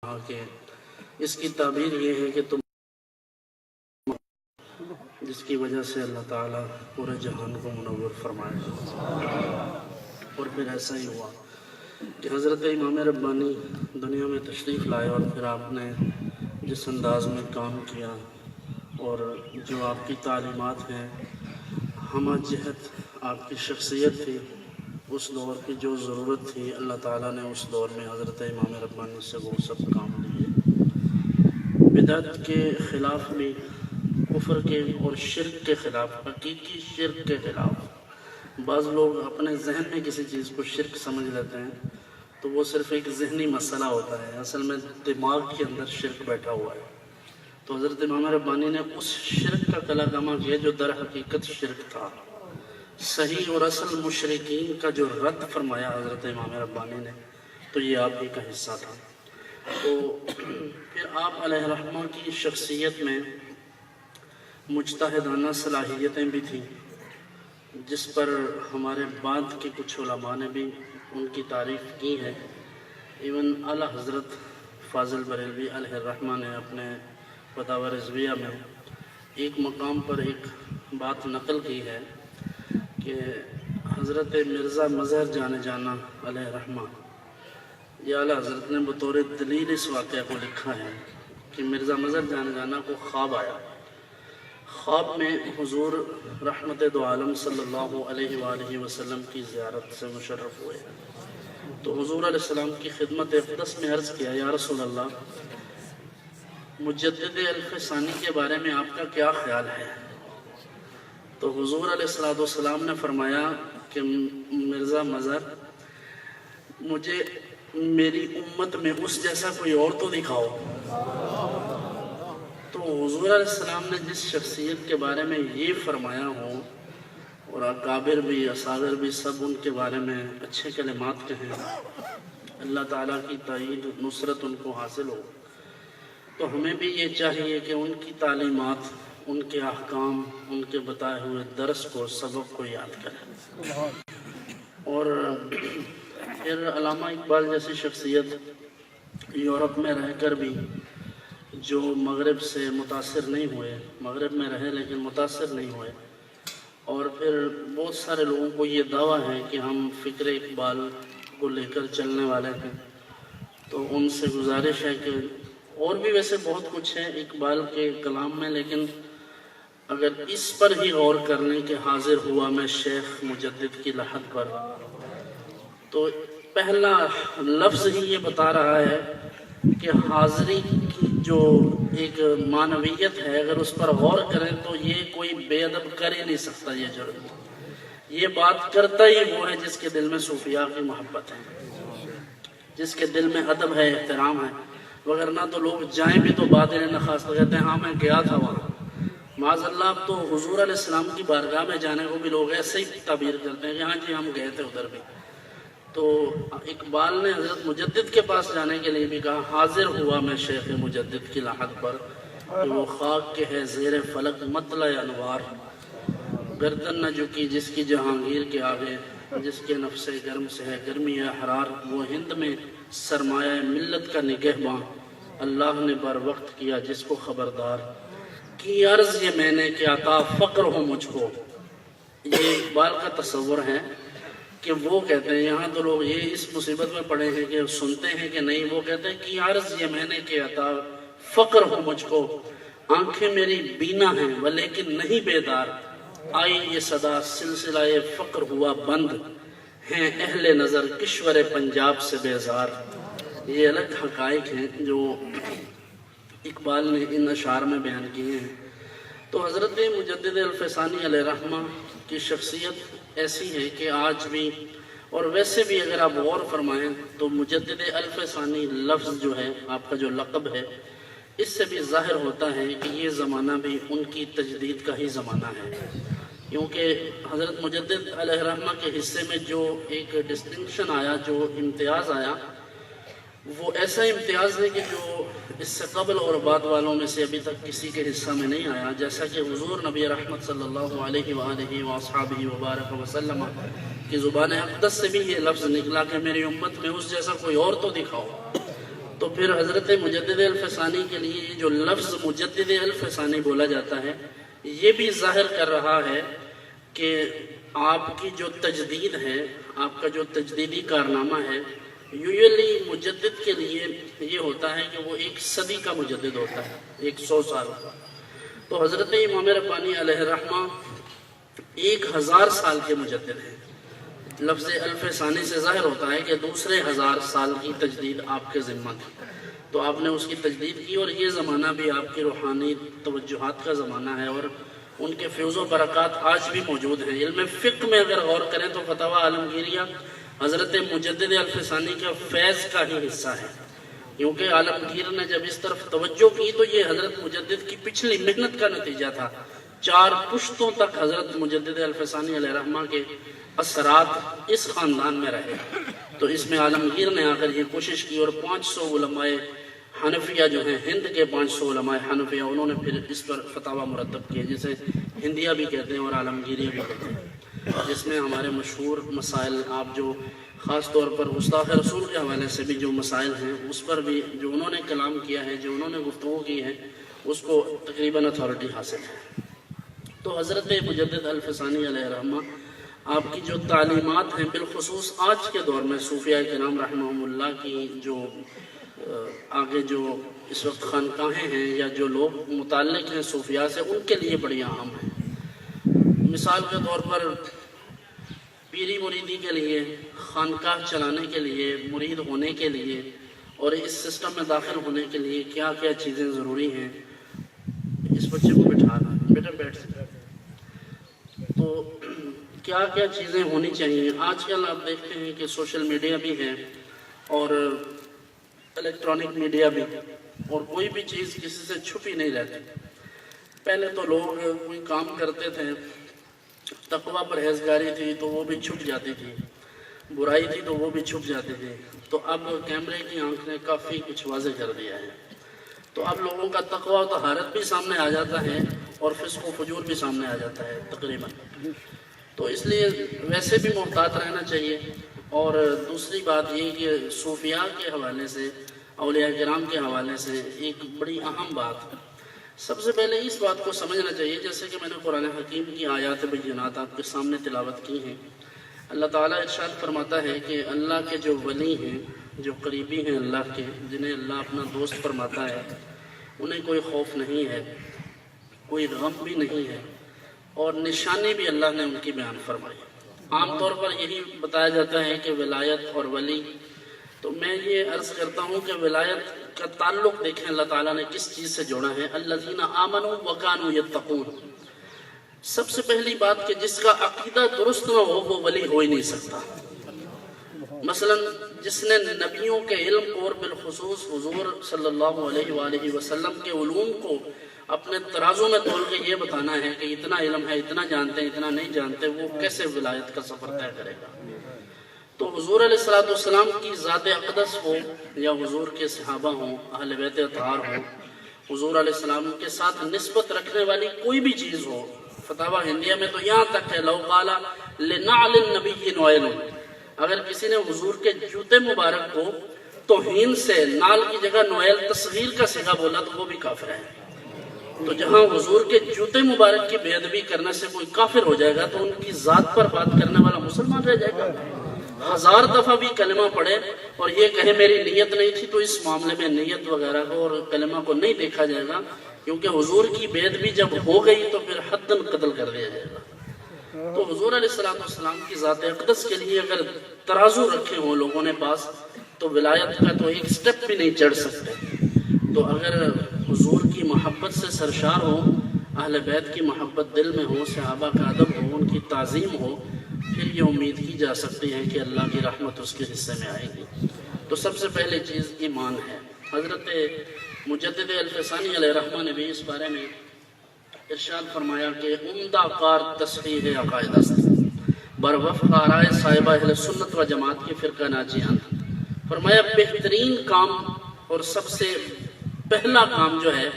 کہ اس کی تعبیر یہ ہے کہ تم جس کی وجہ سے اللہ تعالیٰ پورے جہان کو منور فرمائے. اور پھر ایسا ہی ہوا کہ حضرت امام ربانی دنیا میں تشریف لائے اور پھر آپ نے جس انداز میں کام کیا اور جو آپ کی تعلیمات ہیں ہمہ جہت آپ کی شخصیت تھی، اس دور کی جو ضرورت تھی اللہ تعالیٰ نے اس دور میں حضرت امام ربانی سے وہ سب کام لیے. بدعت کے خلاف بھی، کفر کے اور شرک کے خلاف، حقیقی شرک کے خلاف. بعض لوگ اپنے ذہن میں کسی چیز کو شرک سمجھ لیتے ہیں تو وہ صرف ایک ذہنی مسئلہ ہوتا ہے، اصل میں دماغ کے اندر شرک بیٹھا ہوا ہے. تو حضرت امام ربانی نے اس شرک کا کلا کما کیا جو در حقیقت شرک تھا. صحیح اور اصل مشرکین کا جو رد فرمایا حضرت امام ربانی نے، تو یہ آپ ہی کا حصہ تھا. تو پھر آپ علیہ الرحمہ کی شخصیت میں مجتہدانہ صلاحیتیں بھی تھیں، جس پر ہمارے بعد کے کچھ علماء نے بھی ان کی تعریف کی ہے. ایون اعلیٰ حضرت فاضل بریلوی علیہ الرحمہ نے اپنے فتاوی رضویہ میں ایک مقام پر ایک بات نقل کی ہے کہ حضرت مرزا مظہر جانے جانا علیہ الرحمہ، یہ اعلیٰ حضرت نے بطور دلیل اس واقعہ کو لکھا ہے کہ مرزا مظہر جانے جانا کو خواب آیا. خواب میں حضور رحمت دو عالم صلی اللہ علیہ وآلہ وسلم کی زیارت سے مشرف ہوئے. تو حضور علیہ السلام کی خدمت اقدس میں عرض کیا، یا رسول اللہ، مجدد الف ثانی کے بارے میں آپ کا کیا خیال ہے؟ تو حضور علیہ السلام نے فرمایا کہ مرزا مظہر، مجھے میری امت میں اس جیسا کوئی اور تو دکھاؤ. تو حضور علیہ السلام نے جس شخصیت کے بارے میں یہ فرمایا ہو، اور اکابر بھی اصاغر بھی سب ان کے بارے میں اچھے کلمات کہیں، اللہ تعالیٰ کی تائید نصرت ان کو حاصل ہو، تو ہمیں بھی یہ چاہیے کہ ان کی تعلیمات، ان کے احکام، ان کے بتائے ہوئے درس کو، سبق کو یاد کریں. اور پھر علامہ اقبال جیسی شخصیت یورپ میں رہ کر بھی جو مغرب سے متاثر نہیں ہوئے، مغرب میں رہے لیکن متاثر نہیں ہوئے. اور پھر بہت سارے لوگوں کو یہ دعویٰ ہے کہ ہم فکر اقبال کو لے کر چلنے والے ہیں. تو ان سے گزارش ہے کہ اور بھی ویسے بہت کچھ ہے اقبال کے کلام میں، لیکن اگر اس پر ہی غور کر لیں کہ حاضر ہوا میں شیخ مجدد کی لحد پر، تو پہلا لفظ ہی یہ بتا رہا ہے کہ حاضری کی جو ایک معنویت ہے، اگر اس پر غور کریں تو یہ کوئی بے ادب کر ہی نہیں سکتا. یہ جرم، یہ بات کرتا ہی وہ ہے جس کے دل میں صوفیاء کی محبت ہے، جس کے دل میں ادب ہے، احترام ہے. وگرنہ تو لوگ جائیں بھی تو باطل نخواستہ کہتے ہیں ہاں میں گیا تھا وہاں. معاذ اللہ، تو حضور علیہ السلام کی بارگاہ میں جانے کو بھی لوگ ایسے ہی تعبیر کرتے ہیں کہ ہاں جی ہم گئے تھے ادھر بھی. تو اقبال نے حضرت مجدد کے پاس جانے کے لیے بھی کہا، حاضر ہوا میں شیخ مجدد کی لحد پر، کہ وہ خاک کے ہے زیر فلک مطلع انوار، گردن نہ جھکی جس کی جہانگیر کے آگے، جس کے نفس گرم سے ہے گرمی احرار. وہ ہند میں سرمایہ ملت کا نگہباں، اللہ نے بر وقت کیا جس کو خبردار. کی عرض یہ میں نے کہ عطا فقر ہو مجھ کو. یہ اقبال کا تصور ہے کہ وہ کہتے ہیں، یہاں تو لوگ یہ اس مصیبت میں پڑے ہیں کہ سنتے ہیں کہ نہیں، وہ کہتے ہیں کہ عرض یہ میں نے کہ عطا فقر ہو مجھ کو، آنکھیں میری بینا ہیں ولیکن نہیں بیدار. آئی یہ صدا سلسلہ فقر ہوا بند، ہیں اہل نظر کشور پنجاب سے بیزار. یہ الگ حقائق ہیں جو اقبال نے ان اشعار میں بیان کیے ہیں. تو حضرت مجدد الف ثانی علیہ الرحمہ کی شخصیت ایسی ہے کہ آج بھی، اور ویسے بھی اگر آپ غور فرمائیں تو مجدد الف ثانی لفظ جو ہے، آپ کا جو لقب ہے، اس سے بھی ظاہر ہوتا ہے کہ یہ زمانہ بھی ان کی تجدید کا ہی زمانہ ہے. کیونکہ حضرت مجدد علیہ الرحمہ کے حصے میں جو ایک ڈسٹنکشن آیا، جو امتیاز آیا، وہ ایسا امتیاز ہے کہ جو اس سے قبل اور بعد والوں میں سے ابھی تک کسی کے حصہ میں نہیں آیا. جیسا کہ حضور نبی رحمت صلی اللہ علیہ وآلہ وآصحابہ وبارک وسلم کی زبان اقدس سے بھی یہ لفظ نکلا کہ میری امت میں اس جیسا کوئی اور تو دکھاؤ. تو پھر حضرت مجدد الفسانی کے لیے جو لفظ مجدد الفسانی بولا جاتا ہے یہ بھی ظاہر کر رہا ہے کہ آپ کی جو تجدید ہے، آپ کا جو تجدیدی کارنامہ ہے، یوزلی مجدد کے لیے یہ ہوتا ہے کہ وہ ایک صدی کا مجدد ہوتا ہے، 100 سال کا۔ تو حضرت امام ربانی علیہ الرحمہ 1000 سال کے مجدد ہیں۔ لفظ الف ثانی سے ظاہر ہوتا ہے کہ دوسرے 1000 سال کی تجدید آپ کے ذمہ تھی، تو آپ نے اس کی تجدید کی، اور یہ زمانہ بھی آپ کی روحانی توجہات کا زمانہ ہے، اور ان کے فیض و برکات آج بھی موجود ہیں۔ علم فقہ میں اگر غور کریں تو فتاوی عالمگیریہ حضرت مجدد الف ثانی کا فیض کا ہی حصہ ہے، کیونکہ عالمگیر نے جب اس طرف توجہ کی تو یہ حضرت مجدد کی پچھلی محنت کا نتیجہ تھا۔ 4 پشتوں تک حضرت مجدد الف ثانی علیہ الرحمہ کے اثرات اس خاندان میں رہے، تو اس میں عالمگیر نے آ کر یہ کوشش کی، اور 500 علماء حنفیہ جو ہیں، ہند کے 500 علماء حنفیہ، انہوں نے پھر اس پر فتاوی مرتب کیے، جسے ہندیہ بھی کہتے ہیں اور عالمگیریہ بھی کہتے ہیں، جس میں ہمارے مشہور مسائل، آپ جو خاص طور پر گستاخ رسول کے حوالے سے بھی جو مسائل ہیں اس پر بھی جو انہوں نے کلام کیا ہے، جو انہوں نے گفتگو کی ہے، اس کو تقریباً اتھارٹی حاصل ہے۔ تو حضرت مجدد الف ثانی علیہ الرحمہ آپ کی جو تعلیمات ہیں، بالخصوص آج کے دور میں صوفیاء کرام رحمہم اللہ کی جو آگے جو اس وقت خانقاہیں ہیں یا جو لوگ متعلق ہیں صوفیاء سے، ان کے لیے بڑی اہم ہیں۔ مثال کے طور پر پیری مریدی کے لیے، خانقاہ چلانے کے لیے، مرید ہونے کے لیے اور اس سسٹم میں داخل ہونے کے لیے کیا کیا چیزیں ضروری ہیں۔ اس بچے کو بٹھانا، بیٹا بیٹھ سکتا، تو کیا کیا چیزیں ہونی چاہیے۔ آج کل آپ دیکھتے ہیں کہ سوشل میڈیا بھی ہے اور الیکٹرانک میڈیا بھی، اور کوئی بھی چیز کسی سے چھپی نہیں رہتی۔ پہلے تو لوگ کوئی کام کرتے تھے، تقویٰ پرہیزگاری تھی تو وہ بھی چھپ جاتی تھی، برائی تھی تو وہ بھی چھپ جاتی تھی۔ تو اب کیمرے کی آنکھ نے کافی کچھ واضح کر دیا ہے، تو اب لوگوں کا تقویٰ و طہارت بھی سامنے آ جاتا ہے اور فسق و فجور بھی سامنے آ جاتا ہے تقریباً۔ تو اس لیے ویسے بھی محتاط رہنا چاہیے۔ اور دوسری بات یہ کہ صوفیاء کے حوالے سے، اولیاء کرام کے حوالے سے ایک بڑی اہم بات، سب سے پہلے اس بات کو سمجھنا چاہیے، جیسے کہ میں نے قرآن حکیم کی آیات بینات آپ کے سامنے تلاوت کی ہیں۔ اللہ تعالیٰ ارشاد فرماتا ہے کہ اللہ کے جو ولی ہیں، جو قریبی ہیں اللہ کے، جنہیں اللہ اپنا دوست فرماتا ہے، انہیں کوئی خوف نہیں ہے، کوئی غم بھی نہیں ہے، اور نشانی بھی اللہ نے ان کی بیان فرمائی۔ عام طور پر یہی بتایا جاتا ہے کہ ولایت اور ولی، تو میں یہ عرض کرتا ہوں کہ ولایت کا تعلق دیکھیں اللہ تعالیٰ نے کس چیز سے جوڑا ہے۔ الذین آمنوا وکانوا یتقون، سب سے پہلی بات کہ جس کا عقیدہ درست نہ ہو وہ ولی ہو ہی نہیں سکتا۔ مثلا جس نے نبیوں کے علم کو اور بالخصوص حضور صلی اللہ علیہ وآلہ وسلم کے علوم کو اپنے ترازو میں تول کے یہ بتانا ہے کہ اتنا علم ہے، اتنا جانتے ہیں، اتنا نہیں جانتے، وہ کیسے ولایت کا سفر طے کرے گا۔ تو حضور علیہ السلام کی ذات اقدس ہو یا حضور کے صحابہ ہوں، اہل بیت اطہار ہوں، حضور علیہ السلام کے ساتھ نسبت رکھنے والی کوئی بھی چیز ہو، فتاوی ہندیہ میں تو یہاں تک ہے، لو قال لنعل النبی نعیل، اگر کسی نے حضور کے جوتے مبارک کو توہین سے نال کی جگہ نعیل تصغیر کا صیغہ بولا تو وہ بھی کافر ہے۔ تو جہاں حضور کے جوتے مبارک کی بے ادبی کرنے سے کوئی کافر ہو جائے گا تو ان کی ذات پر بات کرنے والا مسلمان رہ جائے گا۔ 1000 دفعہ بھی کلمہ پڑھے اور یہ کہے میری نیت نہیں تھی، تو اس معاملے میں نیت وغیرہ کو اور کلمہ کو نہیں دیکھا جائے گا، کیونکہ حضور کی بے ادبی جب ہو گئی تو پھر حداً قتل کر دیا جائے گا۔ تو حضور علیہ السلام کی ذات اقدس کے لیے اگر ترازو رکھے ہوں لوگوں نے پاس، تو ولایت کا تو ایک سٹیپ بھی نہیں چڑھ سکتے۔ تو اگر حضور کی محبت سے سرشار ہو، اہل بیت کی محبت دل میں ہو، صحابہ کا ادب ہو، ان کی تعظیم ہو، پھر یہ امید کی جا سکتی ہے کہ اللہ کی رحمت اس کے حصے میں آئے گی۔ تو سب سے پہلے چیز ایمان ہے۔ حضرت مجدد الفسانی علیہ الرحمہ نے بھی اس بارے میں ارشاد فرمایا کہ عمدہ کار تصحیح عقائد است، بر وفق آرائے صاحبہ اہل سنت و جماعت کی فرقہ ناجیان۔ فرمایا بہترین کام اور سب سے پہلا کام جو ہے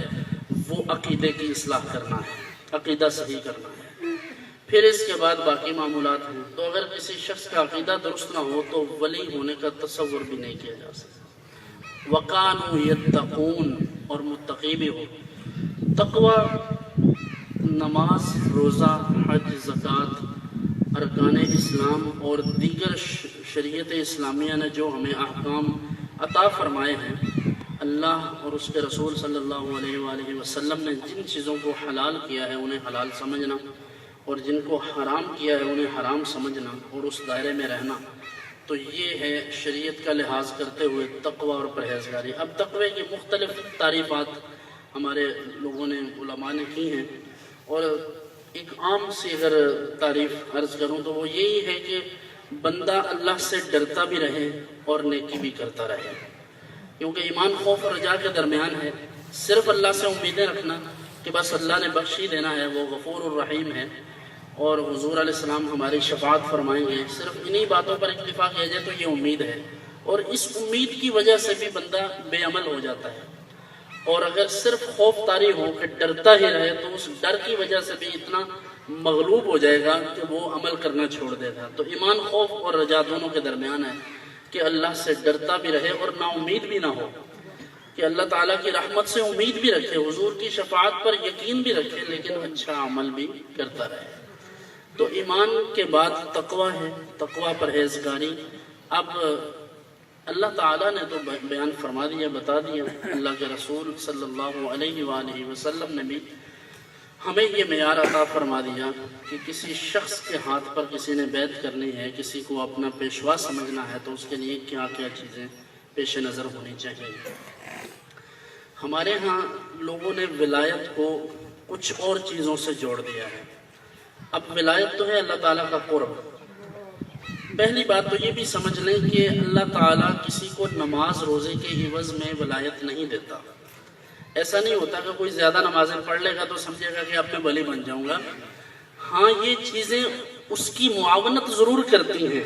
وہ عقیدے کی اصلاح کرنا ہے، عقیدہ صحیح کرنا ہے، پھر اس کے بعد باقی معمولات ہیں۔ تو اگر کسی شخص کا عقیدہ درست نہ ہو تو ولی ہونے کا تصور بھی نہیں کیا جا سکتا۔ وَقَانُوا يَتَّقُونَ اور متقی بھی ہو۔ تقوی نماز، روزہ، حج، زکوٰۃ، ارکان اسلام اور دیگر شریعت اسلامیہ نے جو ہمیں احکام عطا فرمائے ہیں، اللہ اور اس کے رسول صلی اللہ علیہ وآلہ وسلم نے جن چیزوں کو حلال کیا ہے انہیں حلال سمجھنا، اور جن کو حرام کیا ہے انہیں حرام سمجھنا اور اس دائرے میں رہنا، تو یہ ہے شریعت کا لحاظ کرتے ہوئے تقوی اور پرہیزگاری۔ اب تقوی کی مختلف تعریفات ہمارے لوگوں نے، علماء نے کی ہیں، اور ایک عام سی اگر تعریف عرض کروں تو وہ یہی ہے کہ بندہ اللہ سے ڈرتا بھی رہے اور نیکی بھی کرتا رہے، کیونکہ ایمان خوف اور رجا کے درمیان ہے۔ صرف اللہ سے امیدیں رکھنا کہ بس اللہ نے بخش ہی دینا ہے، وہ غفور الرحیم ہے، اور حضور علیہ السلام ہماری شفاعت فرمائیں گے، صرف انہی باتوں پر اکتفا کیا جائے تو یہ امید ہے، اور اس امید کی وجہ سے بھی بندہ بے عمل ہو جاتا ہے۔ اور اگر صرف خوف طاری ہو کہ ڈرتا ہی رہے تو اس ڈر کی وجہ سے بھی اتنا مغلوب ہو جائے گا کہ وہ عمل کرنا چھوڑ دے گا۔ تو ایمان خوف اور رجا دونوں کے درمیان ہے کہ اللہ سے ڈرتا بھی رہے اور نا امید بھی نہ ہو، کہ اللہ تعالیٰ کی رحمت سے امید بھی رکھے، حضور کی شفاعت پر یقین بھی رکھے، لیکن اچھا عمل بھی کرتا رہے۔ تو ایمان کے بعد تقوی ہے، تقوی پرہیزگاری۔ اب اللہ تعالیٰ نے تو بیان فرما دیا، بتا دیا، اللہ کے رسول صلی اللہ علیہ وآلہ وسلم نے بھی ہمیں یہ معیار عطا فرما دیا کہ کسی شخص کے ہاتھ پر کسی نے بیعت کرنی ہے، کسی کو اپنا پیشوا سمجھنا ہے، تو اس کے لیے کیا کیا چیزیں پیش نظر ہونی چاہیے۔ ہمارے ہاں لوگوں نے ولایت کو کچھ اور چیزوں سے جوڑ دیا ہے۔ اب ولایت تو ہے اللہ تعالیٰ کا قرب۔ پہلی بات تو یہ بھی سمجھ لیں کہ اللہ تعالیٰ کسی کو نماز روزے کے عوض میں ولایت نہیں دیتا۔ ایسا نہیں ہوتا کہ کوئی زیادہ نمازیں پڑھ لے گا تو سمجھے گا کہ اب میں ولی بن جاؤں گا۔ ہاں، یہ چیزیں اس کی معاونت ضرور کرتی ہیں،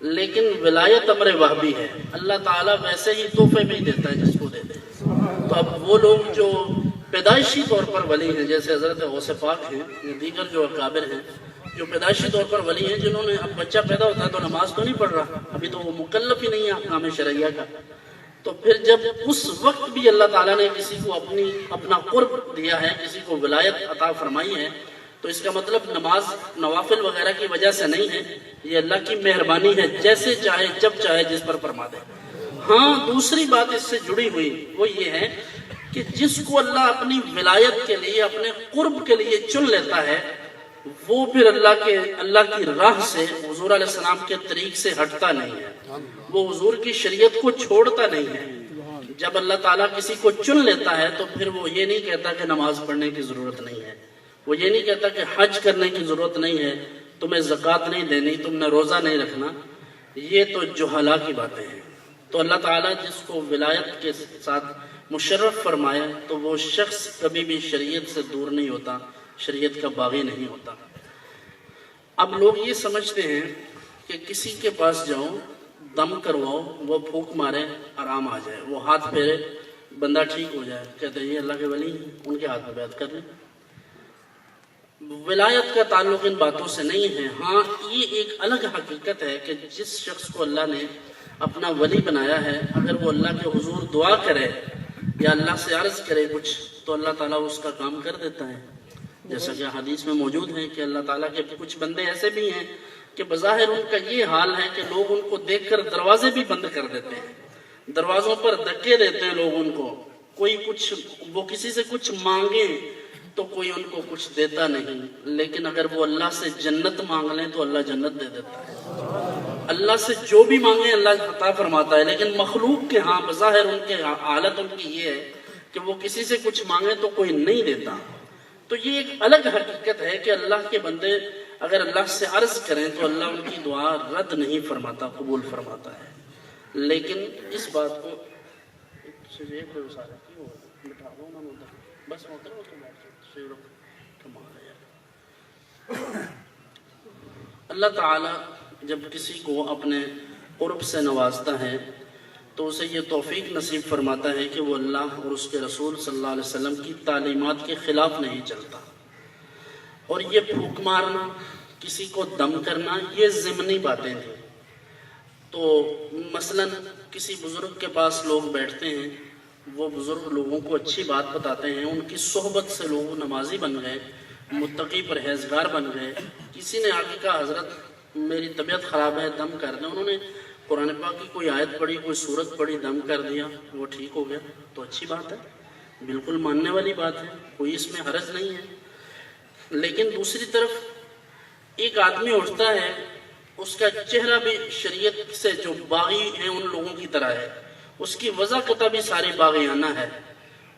لیکن ولایت امر وہبی ہے، اللہ تعالیٰ ویسے ہی تحفے میں ہی دیتا ہے جس کو دے دے۔ تو اب وہ لوگ جو پیدائشی طور پر ولی ہیں، جیسے حضرت غوث پاک ہیں یا دیگر جو اکابر ہیں، جو پیدائشی طور پر ولی ہیں، جنہوں نے اب بچہ پیدا ہوتا ہے تو نماز تو نہیں پڑھ رہا، ابھی تو وہ مکلف ہی نہیں ہے احکام شرعیہ کا، تو پھر جب اس وقت بھی اللہ تعالیٰ نے کسی کو اپنا قرب دیا ہے، کسی کو ولایت عطا فرمائی ہے، تو اس کا مطلب نماز نوافل وغیرہ کی وجہ سے نہیں ہے، یہ اللہ کی مہربانی ہے، جیسے چاہے جب چاہے جس پر فرما دے۔ ہاں، دوسری بات اس سے جڑی ہوئی وہ یہ ہے کہ جس کو اللہ اپنی ولایت کے لیے، اپنے قرب کے لیے چن لیتا ہے، وہ پھر اللہ کی راہ سے، حضور علیہ السلام کے طریق سے ہٹتا نہیں ہے، وہ حضور کی شریعت کو چھوڑتا نہیں ہے۔ جب اللہ تعالیٰ کسی کو چن لیتا ہے تو پھر وہ یہ نہیں کہتا کہ نماز پڑھنے کی ضرورت نہیں ہے، وہ یہ نہیں کہتا کہ حج کرنے کی ضرورت نہیں ہے، تمہیں زکوٰۃ نہیں دینی، تم نے روزہ نہیں رکھنا، یہ تو جہلا کی باتیں ہیں۔ تو اللہ تعالیٰ جس کو ولایت کے ساتھ مشرف فرمایا تو وہ شخص کبھی بھی شریعت سے دور نہیں ہوتا، شریعت کا باغی نہیں ہوتا۔ اب لوگ یہ سمجھتے ہیں کہ کسی کے پاس جاؤ، دم کرواؤ، وہ پھونک مارے، آرام آ جائے، وہ ہاتھ پھیرے، بندہ ٹھیک ہو جائے، کہتے ہیں یہ اللہ کے ولی ہیں، ان کے ہاتھ میں بیعت کر لیں۔ ولایت کا تعلق ان باتوں سے نہیں ہے۔ ہاں، یہ ایک الگ حقیقت ہے کہ جس شخص کو اللہ نے اپنا ولی بنایا ہے، اگر وہ اللہ کے حضور دعا کرے یا اللہ سے عرض کرے کچھ، تو اللہ تعالیٰ اس کا کام کر دیتا ہے۔ جیسا کہ حدیث میں موجود ہے کہ اللہ تعالیٰ کے کچھ بندے ایسے بھی ہیں کہ بظاہر ان کا یہ حال ہے کہ لوگ ان کو دیکھ کر دروازے بھی بند کر دیتے ہیں، دروازوں پر دھکے دیتے ہیں لوگ ان کو، وہ کسی سے کچھ مانگیں تو کوئی ان کو کچھ دیتا نہیں، لیکن اگر وہ اللہ سے جنت مانگ لیں تو اللہ جنت دے دیتا ہے۔ اللہ سے جو بھی مانگیں اللہ عطا فرماتا ہے، لیکن مخلوق کے ہاں بظاہر ان کے حالت ان کی یہ ہے کہ وہ کسی سے کچھ مانگیں تو کوئی نہیں دیتا۔ تو یہ ایک الگ حقیقت ہے کہ اللہ کے بندے اگر اللہ سے عرض کریں تو اللہ ان کی دعا رد نہیں فرماتا، قبول فرماتا ہے۔ لیکن اس بات کو اللہ تعالیٰ جب کسی کو اپنے قرب سے نوازتا ہے تو اسے یہ توفیق نصیب فرماتا ہے کہ وہ اللہ اور اس کے رسول صلی اللہ علیہ وسلم کی تعلیمات کے خلاف نہیں چلتا۔ اور یہ پھونک مارنا، کسی کو دم کرنا، یہ ضمنی باتیں تھیں۔ تو مثلا کسی بزرگ کے پاس لوگ بیٹھتے ہیں، وہ بزرگ لوگوں کو اچھی بات بتاتے ہیں، ان کی صحبت سے لوگ نمازی بن گئے، متقی پرہیزگار بن گئے۔ کسی نے آ کے کہا حضرت میری طبیعت خراب ہے، دم کر دیں، انہوں نے قرآن پاک کی کوئی آیت پڑھی، کوئی سورت پڑھی، دم کر دیا، وہ ٹھیک ہو گیا، تو اچھی بات ہے، بالکل ماننے والی بات ہے، کوئی اس میں حرج نہیں ہے۔ لیکن دوسری طرف ایک آدمی اٹھتا ہے، اس کا چہرہ بھی شریعت سے جو باغی ہیں ان لوگوں کی طرح ہے، اس کی وضاحت بھی ساری باغیانہ ہے۔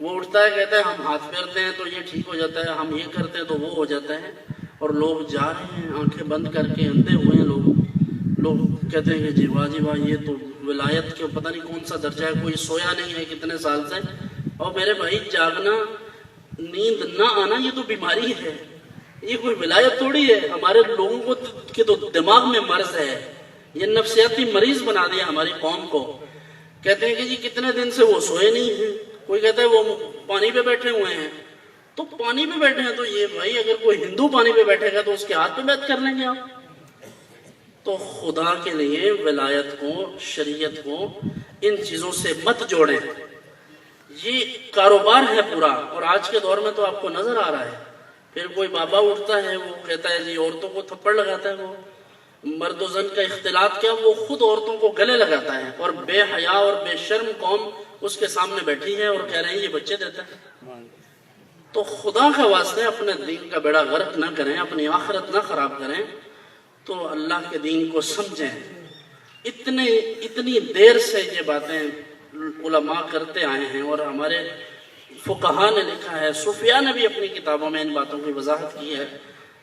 وہ اٹھتا ہے، کہتا ہے ہم ہاتھ پھیرتے ہیں تو یہ ٹھیک ہو جاتا ہے، ہم یہ کرتے ہیں تو وہ ہو جاتا ہے، اور لوگ جا رہے ہیں آنکھیں بند کر کے، اندھے ہوئے ہیں لوگ کہتے ہیں کہ جی واہ یہ تو ولایت کے پتہ نہیں کون سا درجہ ہے، کوئی سویا نہیں ہے کتنے سال سے۔ اور میرے بھائی جاگنا، نیند نہ آنا یہ تو بیماری ہے، یہ کوئی ولایت تھوڑی ہے۔ ہمارے لوگوں کو کے تو دماغ میں مرض ہے، یہ نفسیاتی مریض بنا دیا ہماری قوم کو۔ کہتے ہیں کہ جی کتنے دن سے وہ سوئے نہیں ہیں، کوئی کہتا ہے وہ پانی پہ بیٹھے ہوئے ہیں، تو پانی پہ بیٹھے ہیں تو یہ بھائی اگر کوئی ہندو پانی پہ بیٹھے گا تو اس کے ہاتھ پہ بیعت کر لیں گے آپ؟ تو خدا کے لیے ولایت کو، شریعت کو ان چیزوں سے مت جوڑیں، یہ کاروبار ہے پورا۔ اور آج کے دور میں تو آپ کو نظر آ رہا ہے، پھر کوئی بابا اٹھتا ہے، وہ کہتا ہے جی عورتوں کو تھپڑ لگاتا ہے، وہ مرد و زن کا اختلاط کیا، وہ خود عورتوں کو گلے لگاتا ہے، اور بے حیا اور بے شرم قوم اس کے سامنے بیٹھی ہے اور کہہ رہے ہیں یہ بچے دیتا ہے۔ تو خدا کا واسطے اپنے دین کا بیڑا غرق نہ کریں، اپنی آخرت نہ خراب کریں، تو اللہ کے دین کو سمجھیں۔ اتنی دیر سے یہ باتیں علماء کرتے آئے ہیں، اور ہمارے فقہا نے لکھا ہے، صوفیاء نے بھی اپنی کتابوں میں ان باتوں کی وضاحت کی ہے،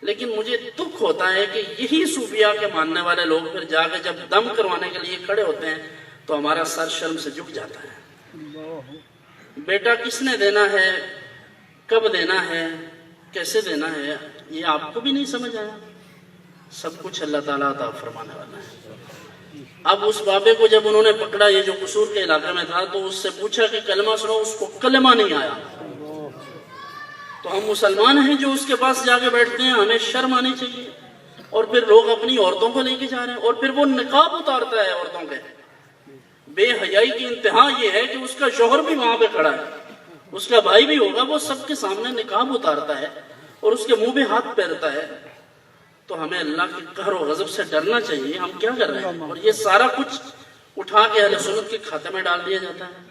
لیکن مجھے دکھ ہوتا ہے کہ یہی صوفیاء کے ماننے والے لوگ پھر جا کے جب دم کروانے کے لیے کھڑے ہوتے ہیں تو ہمارا سر شرم سے جھک جاتا ہے۔ بیٹا کس نے دینا ہے، کب دینا ہے، کیسے دینا ہے، یہ آپ کو بھی نہیں سمجھ آیا؟ سب کچھ اللہ تعالیٰ عطا فرمانے والا ہے۔ اب اس بابے کو جب انہوں نے پکڑا، یہ جو قصور کے علاقے میں تھا، تو اس سے پوچھا کہ کلمہ سنو، اس کو کلمہ نہیں آیا۔ تو ہم مسلمان ہیں جو اس کے پاس جا کے بیٹھتے ہیں، ہمیں شرم آنی چاہیے۔ اور پھر لوگ اپنی عورتوں کو لے کے جا رہے ہیں، اور پھر وہ نقاب اتارتا ہے عورتوں کے۔ بے حیائی کی انتہا یہ ہے کہ اس کا شوہر بھی وہاں پہ کھڑا ہے، اس کا بھائی بھی ہوگا، وہ سب کے سامنے نقاب اتارتا ہے اور اس کے منہ پہ ہاتھ پھیرتا ہے۔ تو ہمیں اللہ کے قہر و غضب سے ڈرنا چاہیے۔ ہم کیا کر رہے ہیں؟ اور یہ سارا کچھ اٹھا کے اہل سنت کے کھاتے میں ڈال دیا جاتا ہے۔